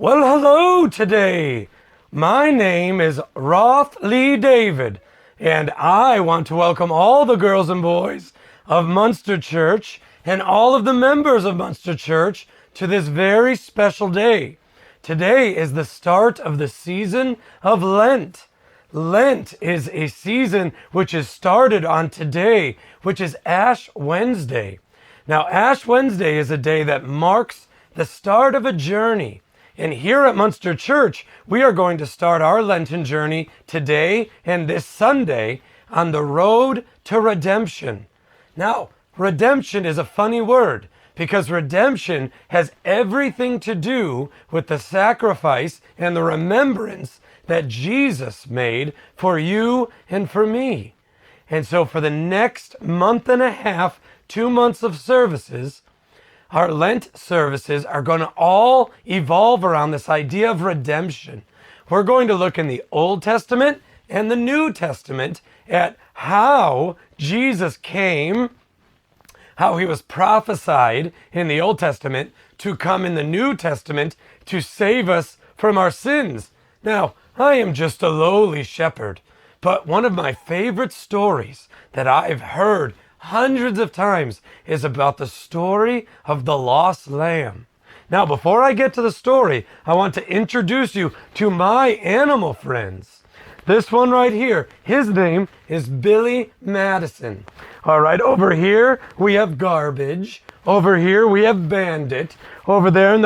Well, hello today. My name is Roth Lee David, and I want to welcome all the girls and boys of Munster Church and all of the members of Munster Church to this very special day. Today is the start of the season of Lent. Lent is a season which is started on today, which is Ash Wednesday. Now, Ash Wednesday is a day that marks the start of a journey. And here at Munster Church, we are going to start our Lenten journey today and this Sunday on the road to redemption. Now, redemption is a funny word because redemption has everything to do with the sacrifice and the remembrance that Jesus made for you and for me. And so for the next month and a half, 2 months of services, our Lent services are going to all evolve around this idea of redemption. We're going to look in the Old Testament and the New Testament at how Jesus came, how he was prophesied in the Old Testament to come in the New Testament to save us from our sins. Now, I am just a lowly shepherd, but one of my favorite stories that I've heard hundreds of times is about the story of the lost lamb. Now, before I get to the story, I want to introduce you to my animal friends. This one right here, his name is Billy Madison. All right, over here we have Garbage. Over here we have Bandit. Over there in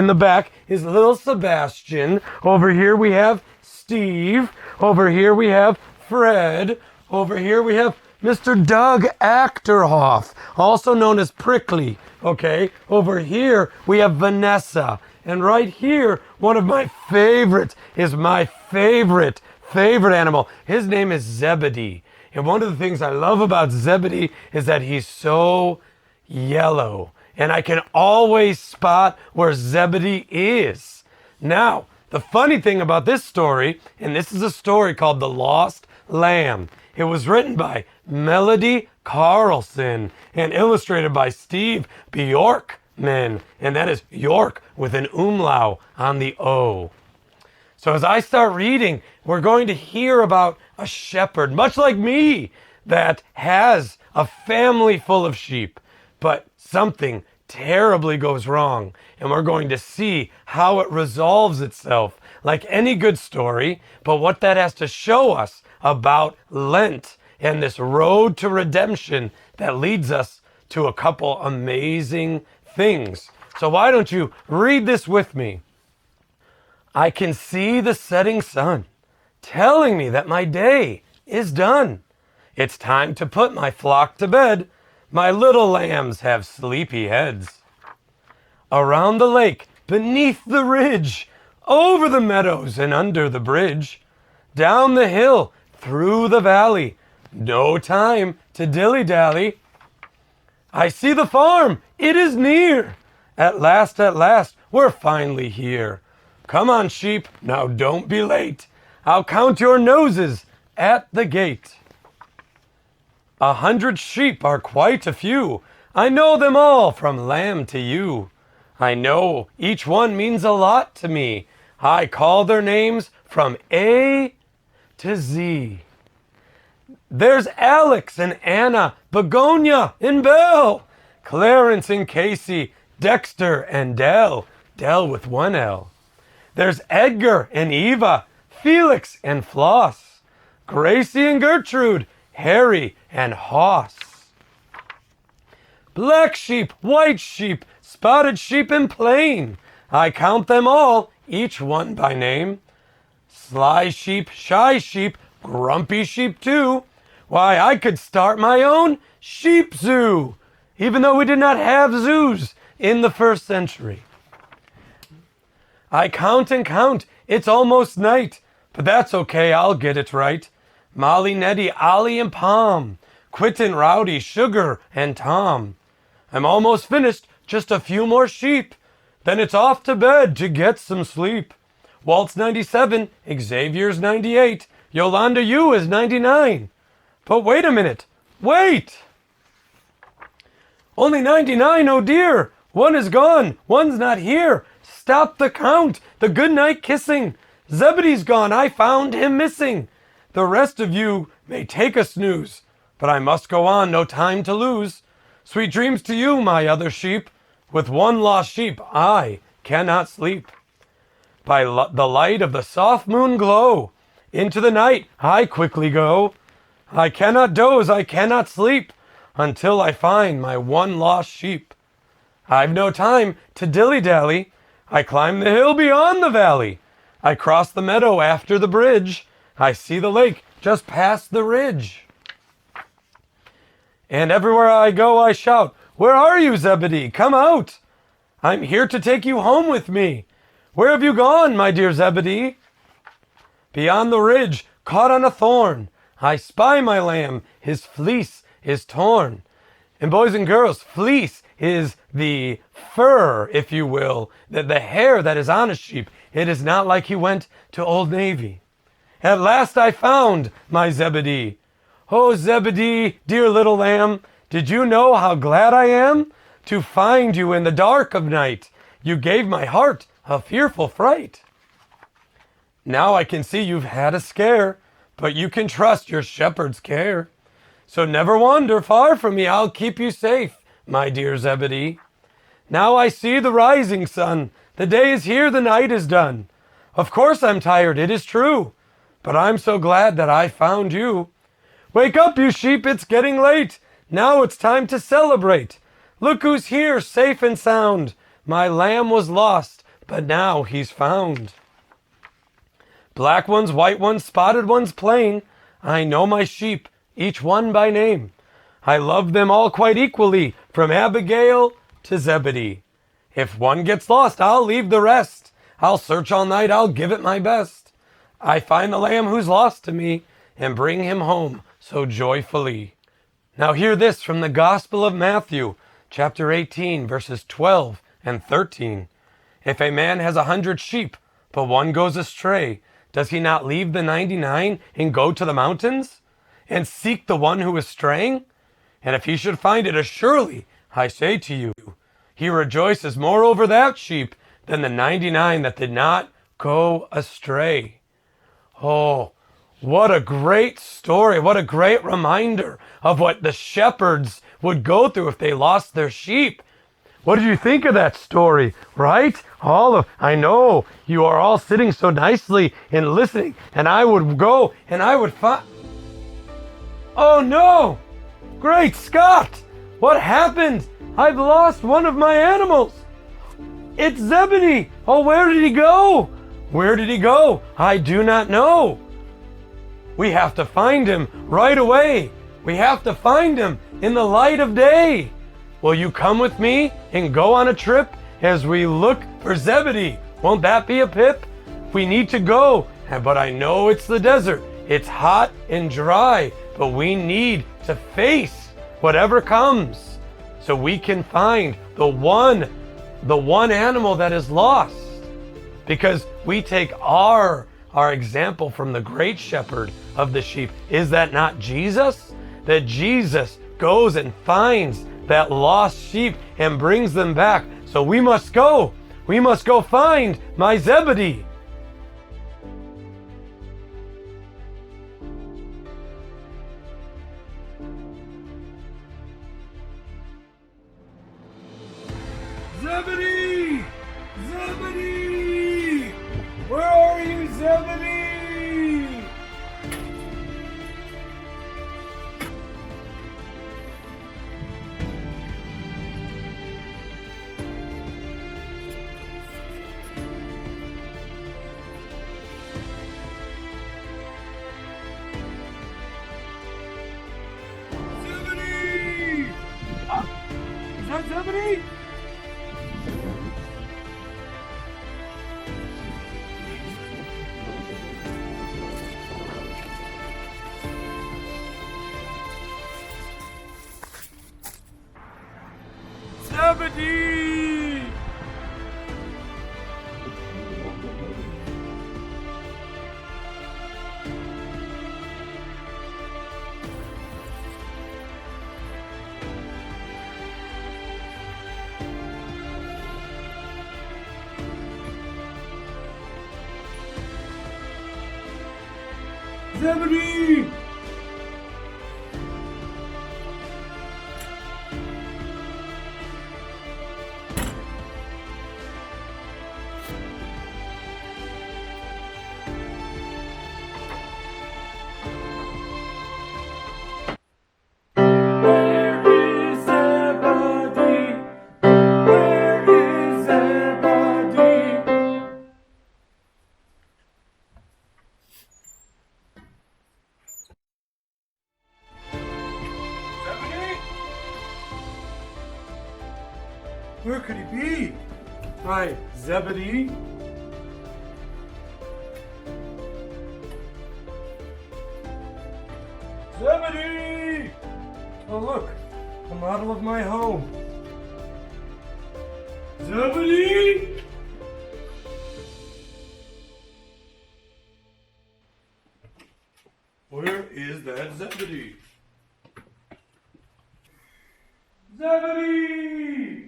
the back is little Sebastian. Over here we have Steve. Over here we have Fred. Over here we have Mr. Doug Achterhoff, also known as Prickly. Okay, over here we have Vanessa. And right here, one of my favorites is my favorite animal. His name is Zebedee. And one of the things I love about Zebedee is that he's so yellow. And I can always spot where Zebedee is. Now, the funny thing about this story, and this is a story called The Lost Lamb. It was written by Melody Carlson and illustrated by Steve Bjorkman. And that is York with an umlaut on the O. So as I start reading, we're going to hear about a shepherd, much like me, that has a family full of sheep. But something terribly goes wrong. And we're going to see how it resolves itself, like any good story, but what that has to show us about Lent and this road to redemption that leads us to a couple amazing things. So why don't you read this with me? I can see the setting sun telling me that my day is done. It's time to put my flock to bed. My little lambs have sleepy heads. Around the lake, beneath the ridge, over the meadows and under the bridge, down the hill, through the valley, no time to dilly-dally. I see the farm, it is near. At last, we're finally here. Come on, sheep, now don't be late. I'll count your noses at the gate. 100 sheep are quite a few. I know them all from lamb to ewe. I know each one means a lot to me. I call their names from A to Z. There's Alex and Anna, Begonia and Belle, Clarence and Casey, Dexter and Dell, Dell with one L. There's Edgar and Eva, Felix and Floss, Gracie and Gertrude, Harry and Hoss. Black sheep, white sheep, spotted sheep and plain, I count them all, each one by name. Sly sheep, shy sheep, grumpy sheep too. Why, I could start my own sheep zoo, even though we did not have zoos in the 1st century. I count and count, it's almost night, but that's okay, I'll get it right. Molly, Nettie, Ollie, and Pom, Quitten, Rowdy, Sugar, and Tom. I'm almost finished, just a few more sheep. Then it's off to bed to get some sleep. Walt's 97, Xavier's 98, Yolanda Yu is 99. But wait a minute, wait! Only 99, oh dear! One is gone. One's not here. Stop the count. The goodnight kissing. Zebedee's gone. I found him missing. The rest of you may take a snooze, but I must go on. No time to lose. Sweet dreams to you, my other sheep. With one lost sheep, I cannot sleep. By the light of the soft moon glow, into the night I quickly go. I cannot doze, I cannot sleep, until I find my one lost sheep. I've no time to dilly-dally. I climb the hill beyond the valley. I cross the meadow after the bridge. I see the lake just past the ridge. And everywhere I go I shout, where are you, Zebedee? Come out. I'm here to take you home with me. Where have you gone, my dear Zebedee? Beyond the ridge, caught on a thorn, I spy my lamb, his fleece is torn. And boys and girls, fleece is the fur, if you will, the hair that is on a sheep. It is not like he went to Old Navy. At last I found my Zebedee. Oh, Zebedee, dear little lamb, did you know how glad I am to find you in the dark of night? You gave my heart a fearful fright. Now I can see you've had a scare, but you can trust your shepherd's care. So never wander far from me, I'll keep you safe, my dear Zebedee. Now I see the rising sun, the day is here, the night is done. Of course I'm tired, it is true, but I'm so glad that I found you. Wake up, you sheep, it's getting late. Now it's time to celebrate. Look who's here, safe and sound. My lamb was lost, but now he's found. Black ones, white ones, spotted ones, plain. I know my sheep, each one by name. I love them all quite equally, from Abigail to Zebedee. If one gets lost, I'll leave the rest. I'll search all night, I'll give it my best. I find the lamb who's lost to me, and bring him home so joyfully. Now hear this from the Gospel of Matthew, chapter 18, verses 12 and 13. If a man has 100 sheep, but one goes astray, does he not leave the 99 and go to the mountains and seek the one who is straying? And if he should find it, surely, I say to you, he rejoices more over that sheep than the 99 that did not go astray. Oh, what a great story. What a great reminder of what the shepherds would go through if they lost their sheep. What did you think of that story, right? I know you are all sitting so nicely and listening, and I would go and I would find... Oh no! Great Scott! What happened? I've lost one of my animals. It's Zebedee. Oh, where did he go? Where did he go? I do not know. We have to find him right away. We have to find him in the light of day. Will you come with me and go on a trip as we look for Zebedee? Won't that be a pip? We need to go, but I know it's the desert. It's hot and dry, but we need to face whatever comes so we can find the one animal that is lost. Because we take our example from the great shepherd of the sheep. Is that not Jesus? That Jesus goes and finds that lost sheep and brings them back. So we must go. We must go find my Zebedee. Zebedee! Zebedee! Where are you, Zebedee? Zebedee! Where is Zebedee? Where is Zebedee? Zebedee? Where could he be? Right, Zebedee? Zebedee! Oh look, the model of my home. Zebedee! Where is that Zebedee? Zebedee!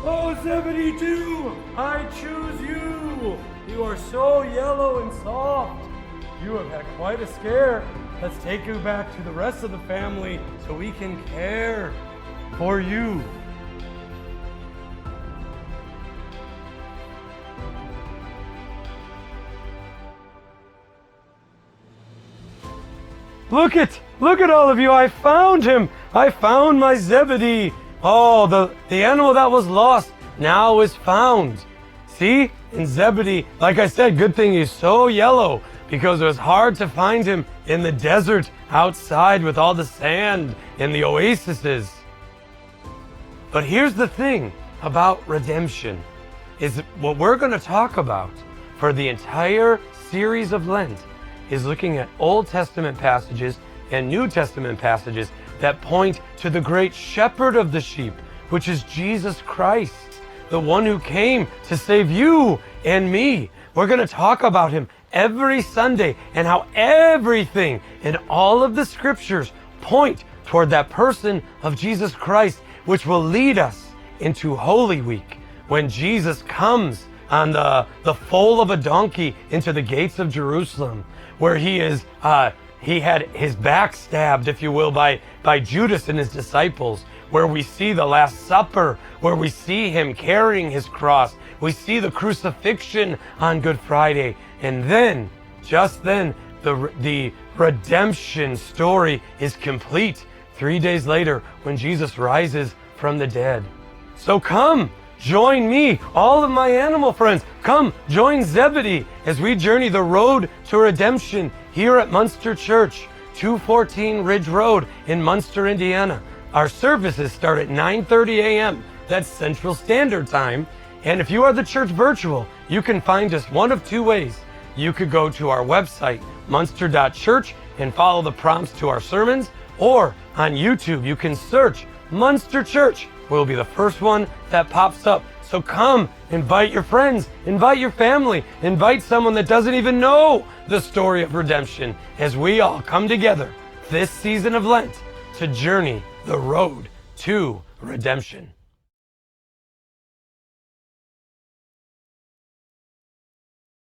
Oh, Zebedee too! I choose you! You are so yellow and soft. You have had quite a scare. Let's take you back to the rest of the family so we can care for you. Look at all of you. I found him. I found my Zebedee. Oh, the animal that was lost now is found. See? And Zebedee, like I said, good thing he's so yellow because it was hard to find him in the desert outside with all the sand and the oases. But here's the thing about redemption is what we're going to talk about for the entire series of Lent is looking at Old Testament passages and New Testament passages that point to the great shepherd of the sheep, which is Jesus Christ, the one who came to save you and me. We're going to talk about him every Sunday and how everything in all of the scriptures point toward that person of Jesus Christ, which will lead us into Holy Week when Jesus comes on the foal of a donkey into the gates of Jerusalem, where he had his back stabbed, if you will, by Judas and his disciples, where we see the Last Supper, where we see him carrying his cross. We see the crucifixion on Good Friday. And then, just then, the redemption story is complete 3 days later when Jesus rises from the dead. So come, join me, all of my animal friends. Come, join Zebedee as we journey the road to redemption here at Munster Church, 214 Ridge Road in Munster, Indiana. Our services start at 9:30 a.m. That's Central Standard Time. And if you are the church virtual, you can find us one of two ways. You could go to our website, munster.church, and follow the prompts to our sermons, or on YouTube, you can search Munster Church. We'll be the first one that pops up. So come, invite your friends, invite your family, invite someone that doesn't even know the story of redemption as we all come together this season of Lent to journey the road to redemption.